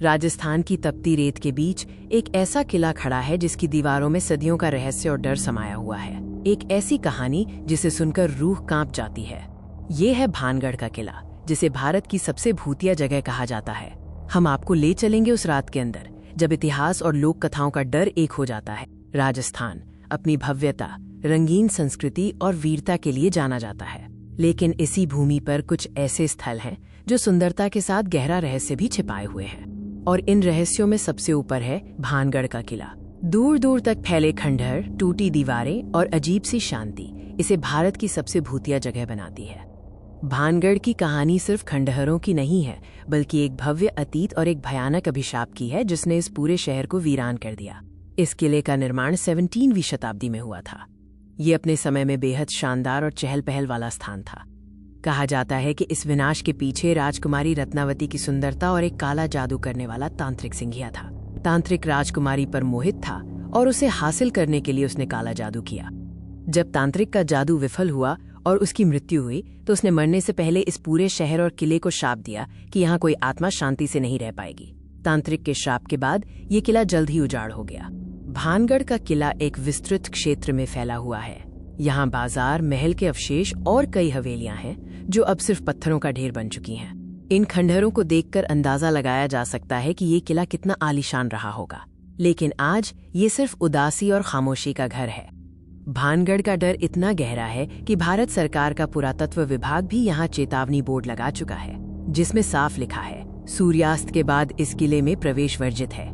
राजस्थान की तपती रेत के बीच एक ऐसा किला खड़ा है जिसकी दीवारों में सदियों का रहस्य और डर समाया हुआ है। एक ऐसी कहानी जिसे सुनकर रूह कांप जाती है। ये है भानगढ़ का किला, जिसे भारत की सबसे भूतिया जगह कहा जाता है। हम आपको ले चलेंगे उस रात के अंदर जब इतिहास और लोक कथाओं का डर एक हो जाता है। राजस्थान अपनी भव्यता, रंगीन संस्कृति और वीरता के लिए जाना जाता है, लेकिन इसी भूमि पर कुछ ऐसे स्थल हैं जो सुंदरता के साथ गहरा रहस्य भी छिपाए हुए हैं। और इन रहस्यों में सबसे ऊपर है भानगढ़ का किला। दूर दूर तक फैले खंडहर, टूटी दीवारें और अजीब सी शांति इसे भारत की सबसे भूतिया जगह बनाती है। भानगढ़ की कहानी सिर्फ खंडहरों की नहीं है, बल्कि एक भव्य अतीत और एक भयानक अभिशाप की है जिसने इस पूरे शहर को वीरान कर दिया। इस किले का निर्माण 17वीं शताब्दी में हुआ था। ये अपने समय में बेहद शानदार और चहल पहल वाला स्थान था। कहा जाता है कि इस विनाश के पीछे राजकुमारी रत्नावती की सुंदरता और एक काला जादू करने वाला तांत्रिक सिंघिया था। तांत्रिक राजकुमारी पर मोहित था और उसे हासिल करने के लिए उसने काला जादू किया। जब तांत्रिक का जादू विफल हुआ और उसकी मृत्यु हुई तो उसने मरने से पहले इस पूरे शहर और किले को शाप दिया कि यहाँ कोई आत्मा शांति से नहीं रह पाएगी। तांत्रिक के श्राप के बाद ये किला जल्द ही उजाड़ हो गया। भानगढ़ का किला एक विस्तृत क्षेत्र में फैला हुआ है। यहाँ बाजार, महल के अवशेष और कई हवेलियां हैं जो अब सिर्फ पत्थरों का ढेर बन चुकी हैं। इन खंडहरों को देखकर अंदाजा लगाया जा सकता है कि ये किला कितना आलीशान रहा होगा, लेकिन आज ये सिर्फ उदासी और खामोशी का घर है। भानगढ़ का डर इतना गहरा है कि भारत सरकार का पुरातत्व विभाग भी यहाँ चेतावनी बोर्ड लगा चुका है, जिसमें साफ लिखा है सूर्यास्त के बाद इस किले में प्रवेश वर्जित है।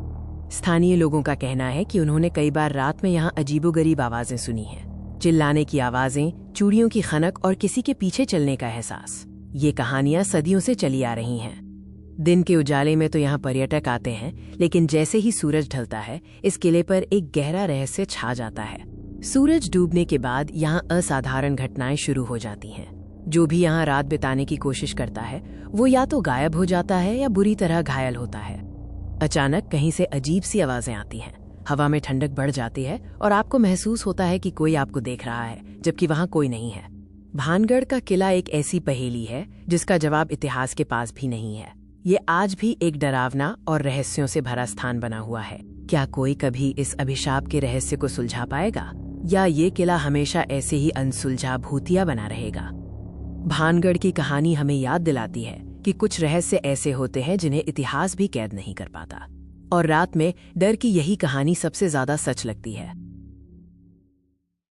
स्थानीय लोगों का कहना है कि उन्होंने कई बार रात में यहाँ अजीबोगरीब आवाजें सुनी हैं, चिल्लाने की आवाजें, चूड़ियों की खनक और किसी के पीछे चलने का एहसास। ये कहानियां सदियों से चली आ रही हैं। दिन के उजाले में तो यहाँ पर्यटक आते हैं, लेकिन जैसे ही सूरज ढलता है इस किले पर एक गहरा रहस्य छा जाता है। सूरज डूबने के बाद यहाँ असाधारण घटनाएं शुरू हो जाती हैं। जो भी यहाँ रात बिताने की कोशिश करता है वो या तो गायब हो जाता है या बुरी तरह घायल होता है। अचानक कहीं से अजीब सी आवाजें आती हैं, हवा में ठंडक बढ़ जाती है और आपको महसूस होता है कि कोई आपको देख रहा है, जबकि वहां कोई नहीं है। भानगढ़ का किला एक ऐसी पहेली है जिसका जवाब इतिहास के पास भी नहीं है। ये आज भी एक डरावना और रहस्यों से भरा स्थान बना हुआ है। क्या कोई कभी इस अभिशाप के रहस्य को सुलझा पाएगा, या ये किला हमेशा ऐसे ही अनसुलझा भूतिया बना रहेगा? भानगढ़ की कहानी हमें याद दिलाती है कि कुछ रहस्य ऐसे होते हैं जिन्हें इतिहास भी कैद नहीं कर पाता, और रात में डर की यही कहानी सबसे ज्यादा सच लगती है।